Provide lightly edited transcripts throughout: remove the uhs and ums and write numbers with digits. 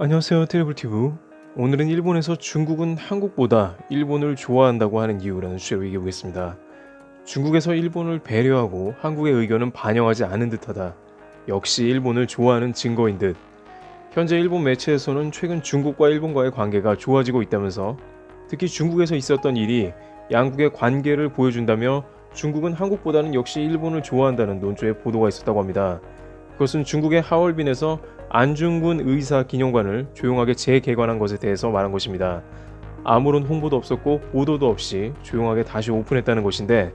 안녕하세요, 트래블티브. 오늘은 일본에서 중국은 한국보다 일본을 좋아한다고 하는 이유라는 주제로 얘기해 보겠습니다. 중국에서 일본을 배려하고 한국의 의견은 반영하지 않은 듯하다. 역시 일본을 좋아하는 증거인 듯. 현재 일본 매체에서는 최근 중국과 일본과의 관계가 좋아지고 있다면서, 특히 중국에서 있었던 일이 양국의 관계를 보여준다며 중국은 한국보다는 역시 일본을 좋아한다는 논조의 보도가 있었다고 합니다. 그것은 중국의 하얼빈에서 안중근 의사 기념관을 조용하게 재개관한 것에 대해서 말한 것입니다. 아무런 홍보도 없었고 보도도 없이 조용하게 다시 오픈했다는 것인데,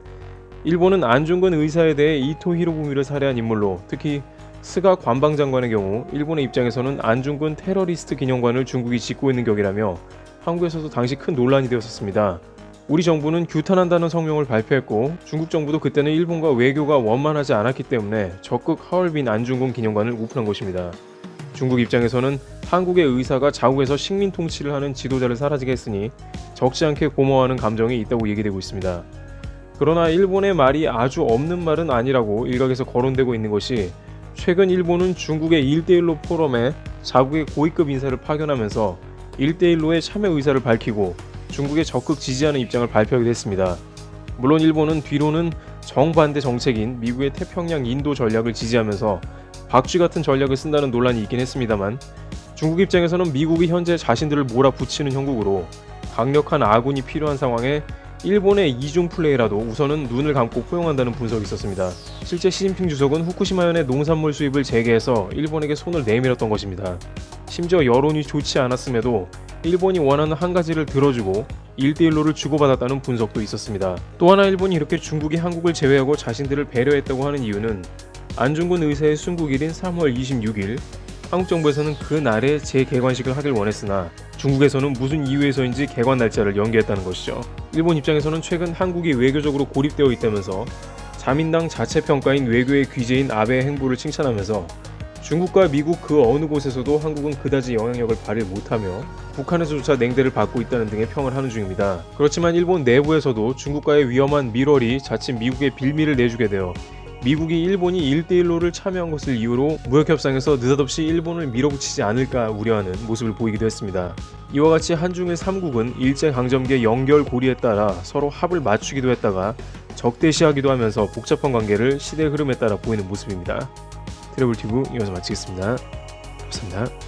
일본은 안중근 의사에 대해 이토 히로부미를 살해한 인물로, 특히 스가 관방장관의 경우 일본의 입장에서는 안중근 테러리스트 기념관을 중국이 짓고 있는 격이라며 한국에서도 당시 큰 논란이 되었었습니다. 우리 정부는 규탄한다는 성명을 발표했고, 중국 정부도 그때는 일본과 외교가 원만하지 않았기 때문에 적극 하얼빈 안중근 기념관을 오픈한 것입니다. 중국 입장에서는 한국의 의사가 자국에서 식민 통치를 하는 지도자를 사라지게 했으니 적지 않게 고마워하는 감정이 있다고 얘기되고 있습니다. 그러나 일본의 말이 아주 없는 말은 아니라고 일각에서 거론되고 있는 것이, 최근 일본은 중국의 1대1로 포럼에 자국의 고위급 인사를 파견하면서 1대1로의 참여 의사를 밝히고 중국에 적극 지지하는 입장을 발표하기도 했습니다. 물론 일본은 뒤로는 정반대 정책인 미국의 태평양 인도 전략을 지지하면서 박쥐 같은 전략을 쓴다는 논란이 있긴 했습니다만, 중국 입장에서는 미국이 현재 자신들을 몰아붙이는 형국으로 강력한 아군이 필요한 상황에 일본의 이중 플레이라도 우선은 눈을 감고 포용한다는 분석이 있었습니다. 실제 시진핑 주석은 후쿠시마현의 농산물 수입을 재개해서 일본에게 손을 내밀었던 것입니다. 심지어 여론이 좋지 않았음에도 일본이 원하는 한 가지를 들어주고 1대1로를 주고받았다는 분석도 있었습니다. 또 하나 일본이 이렇게 중국이 한국을 제외하고 자신들을 배려했다고 하는 이유는, 안중근 의사의 순국일인 3월 26일 한국 정부에서는 그 날에 재개관식을 하길 원했으나 중국에서는 무슨 이유에서인지 개관 날짜를 연기했다는 것이죠. 일본 입장에서는 최근 한국이 외교적으로 고립되어 있다면서 자민당 자체 평가인 외교의 귀재인 아베의 행보를 칭찬하면서, 중국과 미국 그 어느 곳에서도 한국은 그다지 영향력을 발휘 못하며 북한에서조차 냉대를 받고 있다는 등의 평을 하는 중입니다. 그렇지만 일본 내부에서도 중국과의 위험한 밀월이 자칫 미국의 빌미를 내주게 되어 미국이 일본이 1대1로를 참여한 것을 이유로 무역협상에서 느닷없이 일본을 밀어붙이지 않을까 우려하는 모습을 보이기도 했습니다. 이와 같이 한중일 3국은 일제강점기의 연결고리에 따라 서로 합을 맞추기도 했다가 적대시하기도 하면서 복잡한 관계를 시대의 흐름에 따라 보이는 모습입니다. 트래블티브 이어서 마치겠습니다. 감사합니다.